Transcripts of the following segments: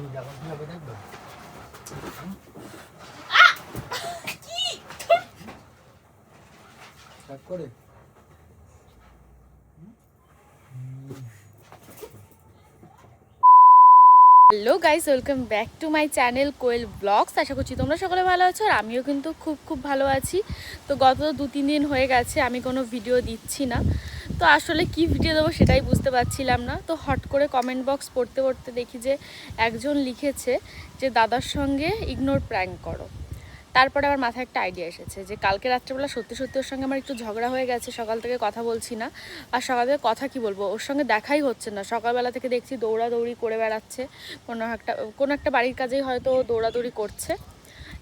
তুমি যখন কিভাবে দেখবে স্টার্ট করে hello guys, welcome back to my channel Koel blogs. আশা করছি তোমরা সকলে ভালো আছো আর আমিও কিন্তু খুব ভালো আছি। তো গত 2-3 দিন হয়ে গেছে আমি কোনো ভিডিও দিচ্ছি না। তো আসলে কি ভিডিও দেবো সেটাই বুঝতে পারছিলাম না। তো হট করে কমেন্ট বক্স পড়তে দেখি যে একজন লিখেছে যে দাদার সঙ্গে ইগনোর প্র্যাঙ্ক করো। তারপরে আমার মাথায় একটা আইডিয়া এসেছে যে কালকে রাত্রেবেলা সত্যি ওর সঙ্গে আমার একটু ঝগড়া হয়ে গেছে। সকাল থেকে কথা বলছি না, আর সকাল থেকে কথা কি বলবো, ওর সঙ্গে দেখাই হচ্ছে না। সকালবেলা থেকে দেখছি দৌড়াদৌড়ি করে বেড়াচ্ছে, কোনো একটা বাড়ির কাজেই হয়তো দৌড়াদৌড়ি করছে,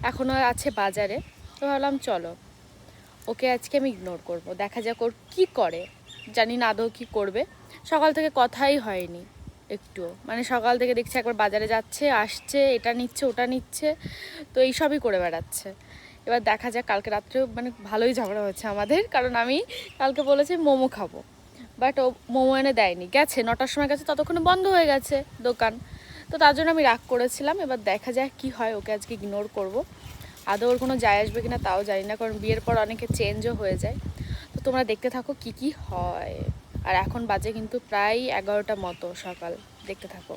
এখনও আছে বাজারে। তো ভাবলাম চলো ওকে আজকে আমি ইগনোর করব, দেখা যাক ওর কী করে। জানি না আদৌ কী করবে। সকাল থেকে কথাই হয়নি একটু, মানে সকাল থেকে দেখছি একবার বাজারে যাচ্ছে আসছে, এটা নিচ্ছে ওটা নিচ্ছে, তো এইসবই করে বেড়াচ্ছে। এবার দেখা যাক, কালকে রাত্রেও মানে ভালোই ঝগড়া হচ্ছে আমাদের, কারণ আমি কালকে বলেছি মোমো খাবো, বাট ও মোমো এনে দেয়নি। গেছে 9টার সময় গেছে, ততক্ষণে বন্ধ হয়ে গেছে দোকান। তো তার জন্য আমি রাগ করেছিলাম। এবার দেখা যাক কি হয়, ওকে আজকে ইগনোর করব। আদৌ ওর কোনো যায় আসবে কিনা তাও জানি না, কারণ বিয়ের পর অনেকে চেঞ্জও হয়ে যায়। তো তোমরা দেখতে থাকো কি হয়। আর এখন বাজে কিন্তু প্রায় 11টা মতো সকাল, দেখতে থাকো।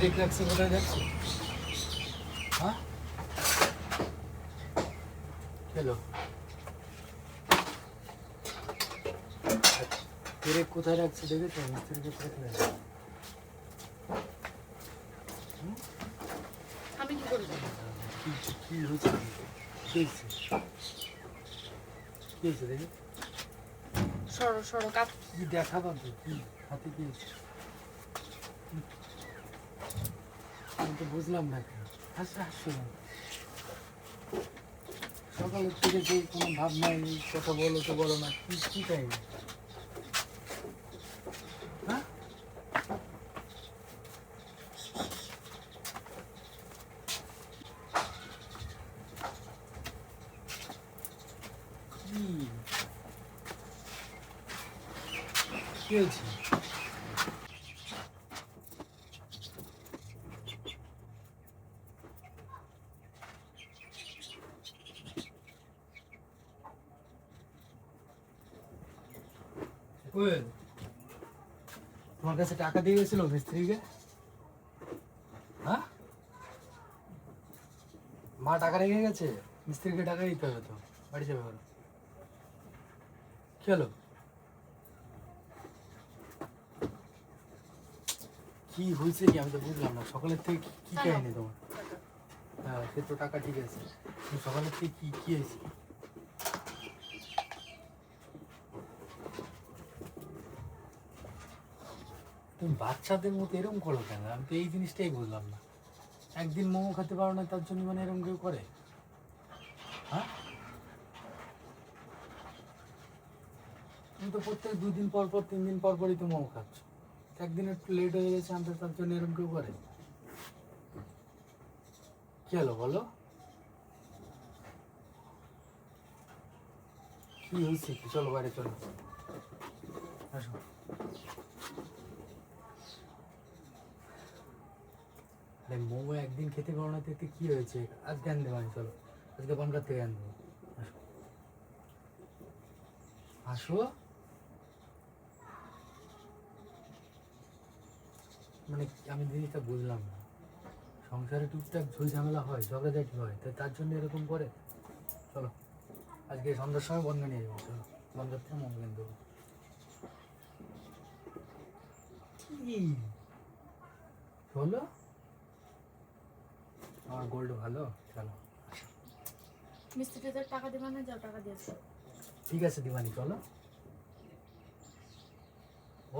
ব্রেক লাগছে, কোথায় যাচ্ছে? হ্যাঁ হ্যালো, ব্রেক কোথায় রাখছে দেখেছো? মিস্ত্রিকে কোথায় রাখছে? আমি কি করবো? কি হয়েছে? কি হয়েছে? কি হয়েছে দেখি? সরো কাপ। কি দেখাবো তো? কি হাতে কি হয়েছে? আমি তো বুঝলাম না কেন হাসছো না। সকালের থেকে যে কোনো ভাব নাই, কথা বলো তো বলো না, কি কাহিনী? হ্যাঁ কি হয়েছে? কোয়েল, তোমার কাছে টাকা দিয়ে গেছিল মিস্ত্রিকে? হ্যাঁ, মা টাকা রেখে গেছে, মিস্ত্রিকে টাকা দিতে হবে তো। বাড়ি যাবে বলো, কি হলো? কি হয়েছে কি আমি তো বুঝলাম না। সকালের থেকে কি কাহিনী তোমার? হ্যাঁ সে তো টাকা ঠিক আছে, কিন্তু সকালের থেকে কি হয়েছে? তুমি বাচ্চাদের মতো এরকম করো কেন? আমি তো এই জিনিসটাই বুঝলাম না। একদিন মোমো খেতে পারো না তার জন্য মানে এরকম কেউ করে? হ্যাঁ, তুমি তো প্রত্যেক 2 দিন পর 3 দিন পরই তো মোমো খাচ্ছ। একদিন একটু লেট হয়ে গেছে আনতে, তার জন্য এরকম কেউ করে? কি হলো বলো, কি হয়েছে কি? চলো বাইরে চলো, আসো। আরে মোমো একদিন খেতে পারো না, এতে কি হয়েছে? আজকে আনতে পারি, চলো আজকে বনগাঁ থেকে আনবো। আসো আসো। মানে আমি জিনিসটা বুঝলাম না। সংসারে টুকটাক ঝুল ঝামেলা হয়, ঝগড়াঝাটি হয়, তাই তার জন্য এরকম করে? চলো আজকে সন্ধ্যার সময় বনগাঁ নিয়ে যাবো, চলো বনগাঁ থেকে মোমো কিনে দেবো। কি চলো, আমার গোল্ড ভালো, চলো। মিস্ত্রিদের টাকা দেবা না? যাও টাকা দিয়েছো। ঠিক আছে দিবানি, চলো।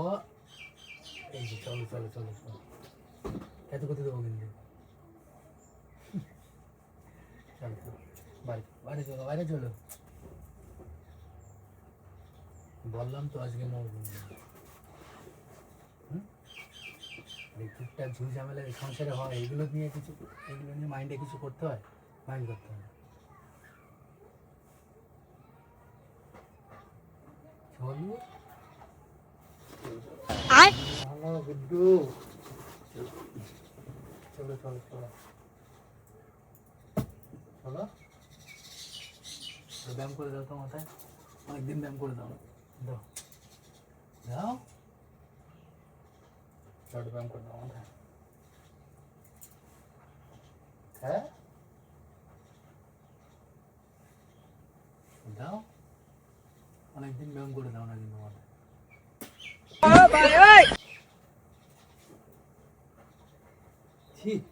ও এই যে চলো চলো চলো চলো, এত কোথায় দেবো কিন্তু চলো চলো বাইরে চলো বাইরে চলো বললাম তো আজকে মোমো কিনবো এই টুকটাক ঝুল ঝামেলা সংসারে হয় এগুলো নিয়ে মাইন্ডে কিছু করতে হয় মাইন্ড করতে হয় চলো ভালো গুড্ডু চলো চলো চলো চলো ব্যায়াম করে দাও তো মাথায় অনেকদিন ব্যায়াম করে দাও দাও দাও চলো ব্যায়াম করে দাও মাথায় হ্যাঁ দাও অনেকদিন ব্যায়াম করে দাও না কিন্তু মাথায় ছি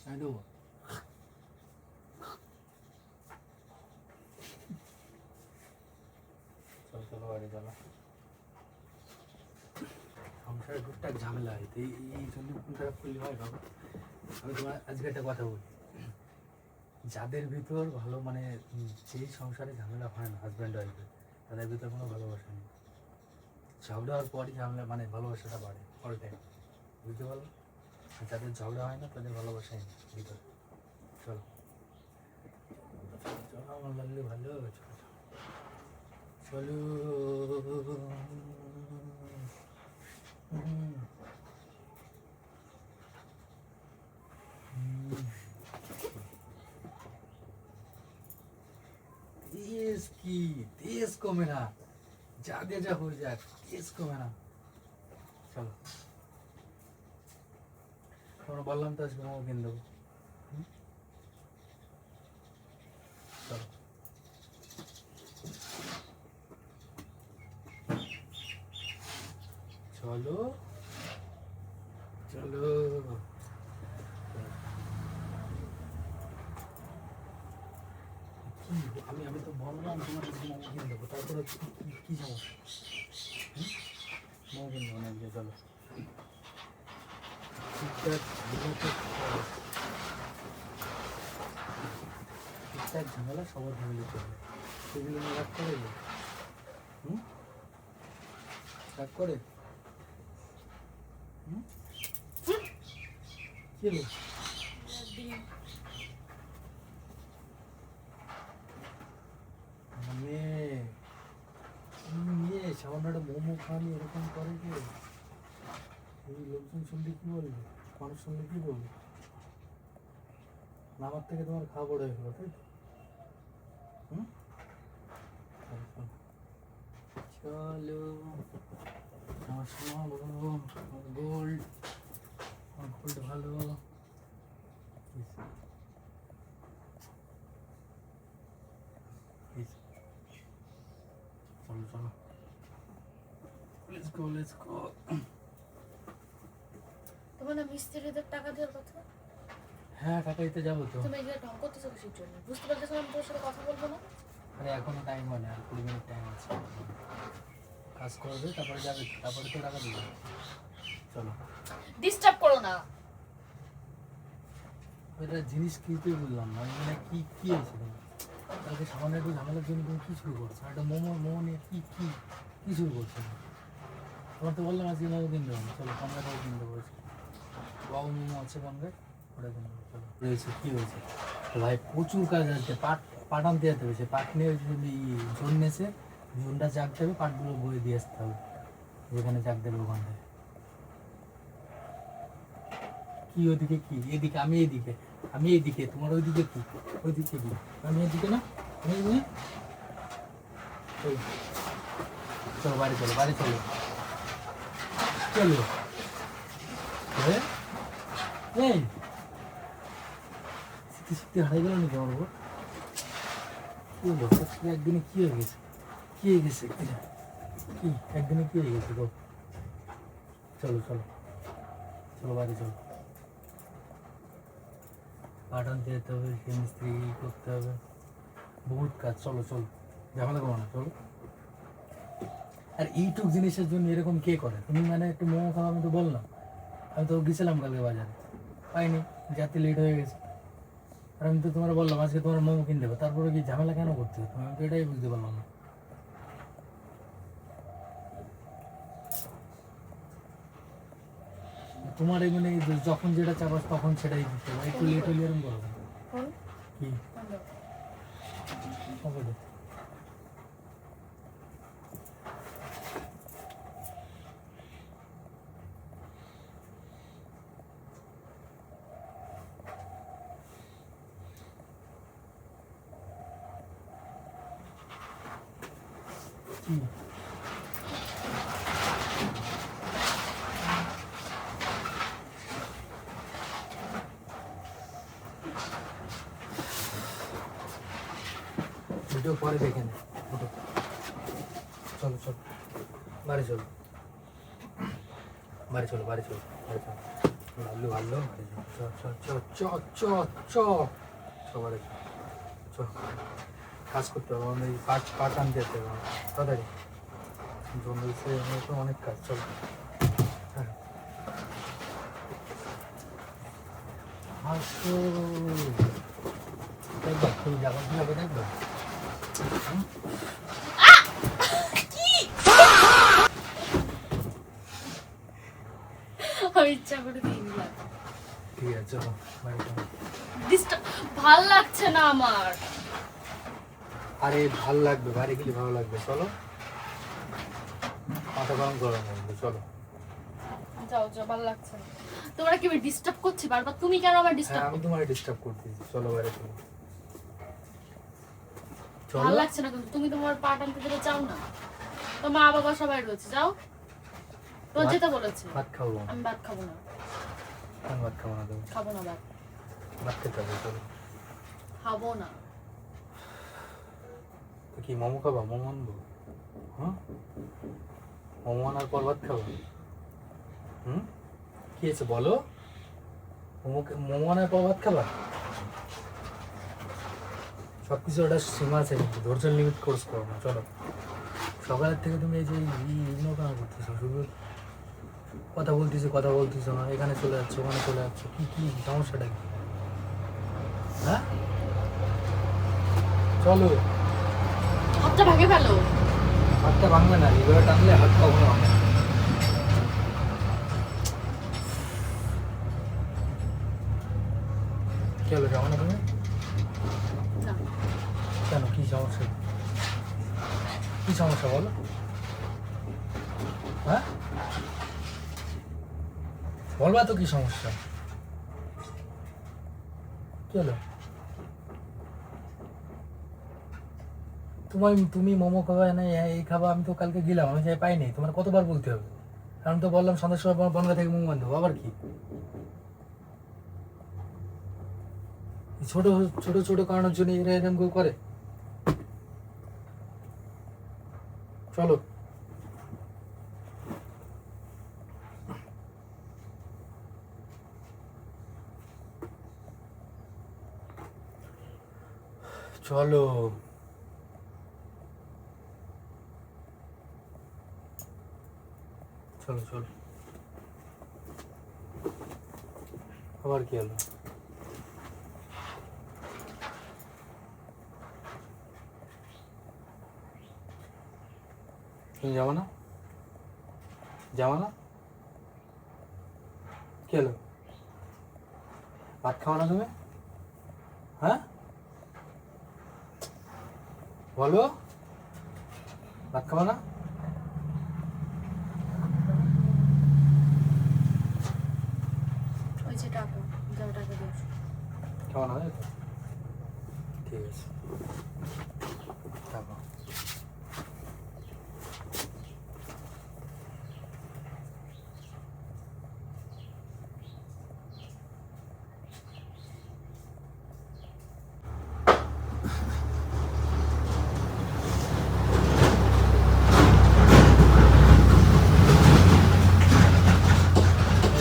আমি দেবো চলো চলো বাড়ি চলো সংসারে টুকটাক ঝামেলা হয় তো এই জন্য মন খারাপ করলে হয় বাবা আমি তোমার আজকে একটা কথা বলি যাদের ভিতর ভালো মানে যেই সংসারে ঝামেলা হয় না হাজব্যান্ড ওয়াইফের তাদের ভিতর কোনো ভালোবাসা নেই ঝগড়া হওয়ার পরই ঝামেলা মানে ভালোবাসাটা বাড়ে অল টাইম বুঝতে পারলো আর যাদের ঝগড়া হয় না তাদের ভালোবাসাই নেই ভিতরে চলো চলো আমার লাগলে ভালো চলো চলো तेज की तेज को मेरा जा दे जा हो जाए तेज को मेरा चलो তোমরা বললাম তো আজকে মোমো কিনে দেবো চলো চলো চলো আমি আমি তো বললাম তোমার মোমো কিনে দেবো তারপরে কি সমস্যা মোমো কিনে দেবো না গিয়ে চলো ঠিকঠাক ঝামেলা সবার ফ্যামিলি চলবে সেগুলো নিয়ে রাগ করে রাগ করে কি হলো মেয়ে সামান্য একটা মোমো খাওয়ানি এরকম করে কি এই লোকজন শুনলে কি বলবে মানুষ শুনলে কি বলবে আমার থেকে তোমার খাওয়া বড় হয়ে গেলো তাই তো চলো আমার সোনা গোল্ড আমার গোল্ড ভালো চলো চলো লেটস গো তোমার না মিস্ত্রিদের টাকা দেওয়ার কথা হ্যাঁ টাকা দিতে যাবো তো তুমি এগুলো ঢং করতেছো কিসের জন্য বুঝতে পারতেছো আমি তোর সাথে কথা বলবো না আরে এখনো টাইম হয় না আর 20 মিনিট টাইম আছে কাজ করবে তারপরে যাবে তারপরে তো টাকা দিবে চলো ডিস্টার্ব করো না ওইটা জিনিস কিনতেই বললাম না মানে কি কি হয়েছে কালকে সামান্য একটু ঝামেলার জন্য তুমি কী শুরু করছো একটা মোমো নিয়ে কি কি কি শুরু করছো তোমার তো বললাম আজকে মোমো কিনতে হবে চলো পনেরো কিনতে বলছি বাবু মোমো আছে পনেরো ওটা কিনতে হবে চলো রয়েছে কী হয়েছে তো ভাই প্রচুর কাজ আছে পাট আনতে যেতে হয়েছে পাট নিয়ে যদি জোন নেছে জোনটা চাক দেবে পাটগুলো বয়ে দিয়ে আসতে হবে যেখানে চাক দেবে ওখানটায় কি ওদিকে কি এদিকে আমি এদিকে তোমার ওইদিকে কি ওইদিকে কি আমি এদিকে না আমি এদিকে চলো চলো বাড়ি চলো চলো এই শিখতে হারিয়ে গেল নাকি আমার উপর কি হলো একদিনে কি হয়ে গেছে একদিনে কি হয়ে গেছে গো চলো বাড়ি চলো পাট আনতে যেতে হবে সেই মিস্ত্রি করতে হবে বহুত কাজ চলো ঝামেলা করো না চলো আর এইটুক জিনিসের জন্য এরকম কে করে? তুমি মানে একটু মোমো খাওয়া, আমি তো বললাম, আমি তো গেছিলাম কালকে বাজারে, পাইনি, যাতে লেট হয়ে গেছে। আর আমি তো তোমার বললাম আজকে তোমার মোমো কিনে দেবো, তারপরে কি ঝামেলা কেন করতে হবে? আমি তো এটাই বুঝতে পারলাম না। তোমার এই মানে যখন যেটা চাপাস তখন সেটাই দিতে হবে, একটু লেট হলে এরকম করবো কি? কবে দিতে? কি? ভিডিও পরে দেখে নে, ওঠো। চলো চলো বাড়ি চলো, বাড়ি চলো, বাড়ি চলো, বাড়ি চলো, ভালো ভালো বাড়ি চলো, চ চ চ চ চ চ বাড়ি চ। কাজ করতে হবে, আমাদের পাট আনতে যেতে হবে তাড়াতাড়ি, জন্ডিসে তো অনেক কাজ। চলো হ্যাঁ আসো, দেখবা তুমি যাবো কি হবে দেখবা। আমি ইচ্ছা করে দিয়ে দিলাম। ঠিক আছে চলো বাড়ি চলো। ভাল লাগছে না আমার। আরে ভাল লাগবে, বাড়ি গেলে ভালো লাগবে, চলো। মাথা গরম গরম লাগবে, চলো। যাও যাও, ভালো লাগছে না। তোমরা কি ডিস্টার্ব করছে বারবার? তুমি কেন আমার হ্যাঁ ডিস্টার্ব? আমি তোমার ডিস্টার্ব করতেছি, চলো বাড়ি চলো। ভালো চলো লাগছে না কিন্তু তুমি তোমার পাট আনতে দিতে চাও না। তো মা বাবা সবাই রয়েছে, যাও। তো যেতে বলেছে। ভাত খাবো আমি ভাত খাবো না। আমি ভাত খাবো না, তুমি খাবো না ভাত। ভাত খেতে হবে, চলো। খাবো না। তো কি মোমো খাবা? মোমো আনবো, হ্যাঁ মোমো আনার পর ভাত খাবো। কি হয়েছে বলো? মোমো আনার পর ভাত খাবা? সব কিছু একটা সীমা আছে, কিন্তু ধৈর্য লিমিট কোর্স করো না, চলো। সকালের থেকে তুমি এই যে ইগনোর কেন করতেছো? শুধু কথা বলতেছো না, এখানে চলে যাচ্ছ, ওখানে চলে যাচ্ছ, কি কি সমস্যাটা কি? হ্যাঁ চলো। হাতটা ভাগে ফেলো। হাতটা ভাঙবে না, এবারে টানলে হাত কখনো ভাঙবে না। কি হলো, যাবো না তুমি? না। কেন, কি সমস্যা? কি সমস্যা বলো? হ্যাঁ বলবা তো কি সমস্যা? কি হলো? তুমি মোমো খাবা না এই খাবা, আমি তো কালকে গেলাম, আমি যাই পাইনি, তোমার কতবার বলতে হবে? আমি তো বললাম সন্ধ্যার সময় বনগা থেকে মোমো আনবো, আবার কি? ছোট ছোট ছোট কারণের জন্য এরা এরকম কেউ করে? চলো। চলো চলো চলো। আবার কি হলো? তুমি যাবো না? যাবো না? কি হলো? ভাত খাও না তুমি? হ্যাঁ বলো, ভাত খাবো না? ওই যে টাকা, যাও টাকা দিও। খাবো না, তাই তো? ঠিক আছে খাবো।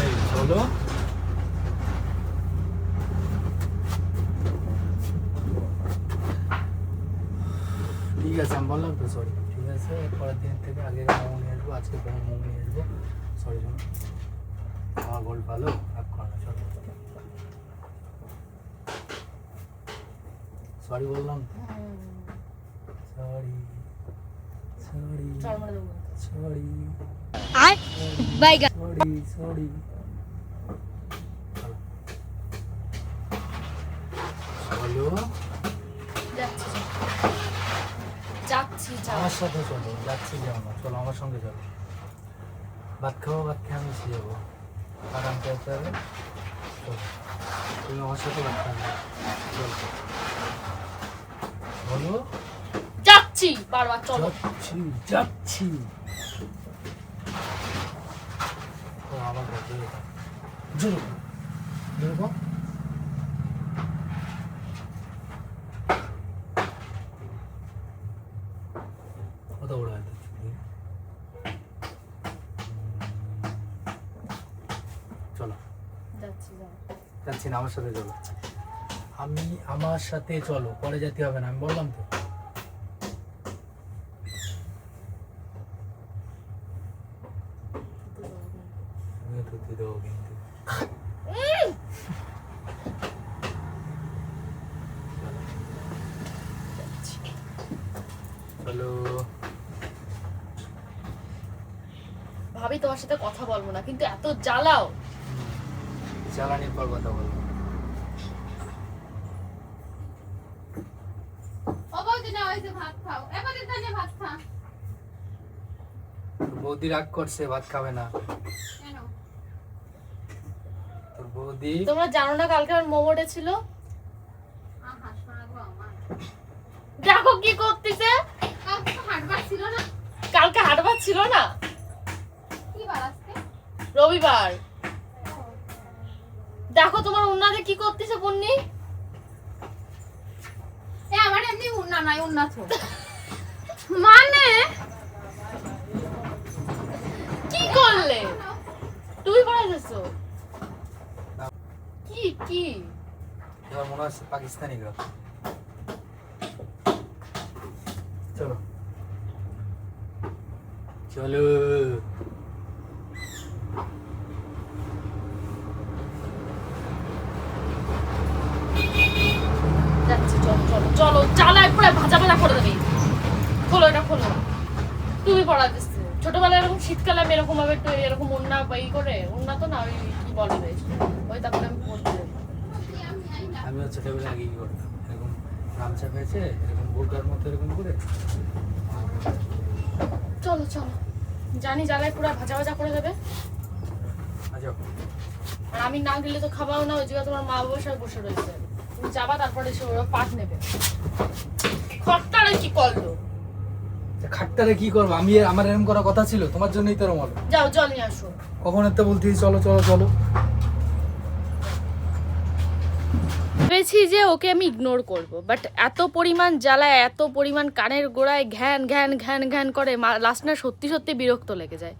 এই চলো। নিয়ে আসবো। সরি শোনো, আমার গোল ভালো রাগ করো না, চলো। সরি বললাম, sorry sorry sorry sorry sorry. চলো যাচ্ছি আমার সাথে চলো, যাচ্ছি যাও না, চলো আমার সঙ্গে চলো। ভাত খাবো, ভাত খেয়ে আমি এসে যাবো, আরাম করতে হবে। চলো তুমি আমার সাথে ভাত খাবে, চলো বলো। যাচ্ছি বারবার, চলো। যাচ্ছি যাচ্ছি। ও আবার বলতে জোরে জোরে বল। কত বড় হয় তোর চুল? চলো যাচ্ছি না, আমার সাথে চলো। আমার সাথে চলো, পরে যেতে হবে না, আমি বললাম তো। তুমিও ধুতে দেবো কিন্তু। চলো ভাবি তোমার সাথে কথা বলবো না, কিন্তু এত জ্বালাও। জ্বালানির পর কথা বলবো। বৌদি রাগ করছে, ভাত খাবে না। তোর বৌদি তোমরা জানো না কালকে আমার মোমোটা ছিল, দেখো কি করতেছে। কালকে হাটবার ছিল না, রবিবার। দেখো তোমার উন্নাতে কি করতেছে বন্নি। আমার এমনি উন্না নাই, উন্না তো মানে কি করলে তুমি পড়াইছো কি কি? এবার মনে হচ্ছে পাকিস্তানি গান। চলো চলো যাচ্ছি, চলো চলো চলো, জ্বালায় পুরো ভাজা ভাজা করে দেবে। খোলো এটা খোলো, তুমি পড়াতেছ। ছোটবেলায় এরকম শীতকালে আমি এরকম ভাবে একটু এরকম উন্না ই করে, উন্না তো না, ওই কি বলে বেশ, ওই তারপরে আমি পড়তে। আমি হচ্ছে ছোটবেলায় আগে কি করতাম, এরকম গামছা পেয়েছে এরকম বোরকার মতো এরকম করে। চলো চলো, জানি জ্বালায় পুরো ভাজা ভাজা করে দেবে। আচ্ছা আর আমি না গেলে তো খাবাও না, ওই জায়গায় তোমার মা বাবা সব বসে রয়েছে, তুমি যাবা তারপরে এসে ওরা পাট নেবে। খট্টারে কি করলো? খাট্টারে কি করবো আমি, আমার এরকম করার কথা ছিল? তোমার জন্যই তো এরকম হলো। যাও জল নিয়ে আসো। কখন একটা বলতে চলো চলো চলো। ভেবেছি যে ওকে আমি ইগনোর করব, বাট এত পরিমাণ জ্বালায়, এত পরিমাণ কানের গোড়ায় ঘ্যান ঘ্যান ঘ্যান ঘ্যান করে, লাস্ট না সত্যি সত্যি বিরক্ত লেগে যায়।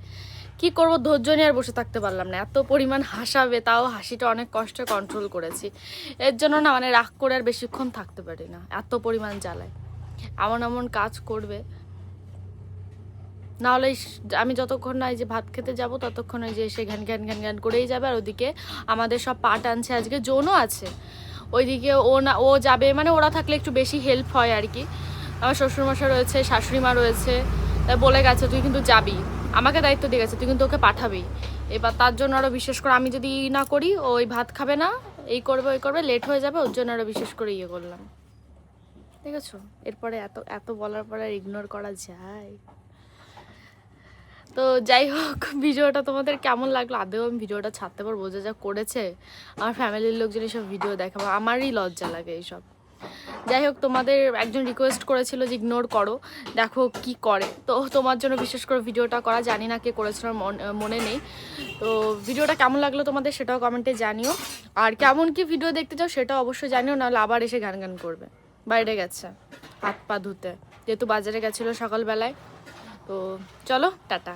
কি করব, ধৈর্য নিয়ে আর বসে থাকতে পারলাম না। এত পরিমাণ হাসাবে, তাও হাসিটা অনেক কষ্টে কন্ট্রোল করেছি। এর জন্য না মানে রাগ করে আর বেশিক্ষণ থাকতে পারি না, এত পরিমাণ জ্বালায়। এমন এমন কাজ করবে, নাহলে আমি যতক্ষণ না এই যে ভাত খেতে যাব ততক্ষণ ওই যে এসে ঘ্যান ঘ্যান ঘ্যান ঘ্যান করেই যাবে। আর ওদিকে আমাদের সব পাট আনছে, আজকে জোনও আছে ওইদিকে, ও যাবে মানে ওরা থাকলে একটু বেশি হেল্প হয় আর কি। আমার শ্বশুরমশাই রয়েছে, শাশুড়ি মা রয়েছে, তাই বলে গেছে তুই কিন্তু যাবি, আমাকে দায়িত্ব দিয়ে গেছে, তুই কিন্তু ওকে পাঠাবি। এবার তার জন্য আরও বিশেষ করে আমি যদি না করি, ওই ভাত খাবে না, এই করবে ওই করবে, লেট হয়ে যাবে, ওর জন্য আরও বিশেষ করে ইয়ে করলাম। ঠিক আছে, এরপরে এত এত বলার পরে আর ইগনোর করা যায়? তো যাই হোক, ভিডিওটা তোমাদের কেমন লাগলো? আদেও আমি ভিডিওটা ছাড়তে পারবো? বোঝা যা করেছে, আমার ফ্যামিলির লোকজন এইসব ভিডিও দেখাবো, আমারই লজ্জা লাগে এইসব। যাই হোক, তোমাদের একজন রিকোয়েস্ট করেছিল যে ইগনোর করো, দেখো কি করে। তো তোমার জন্য বিশেষ করে ভিডিওটা করা, জানি না কে করেছিল, মনে নেই। তো ভিডিওটা কেমন লাগলো তোমাদের সেটাও কমেন্টে জানিও, আর কেমন কি ভিডিও দেখতে চাও সেটাও অবশ্যই জানিও, নাহলে আবার এসে গান গান করবে। বাইরে গেছে হাত পা ধুতে, যেহেতু বাজারে গেছিলো সকালবেলায়। তো চলো টাটা।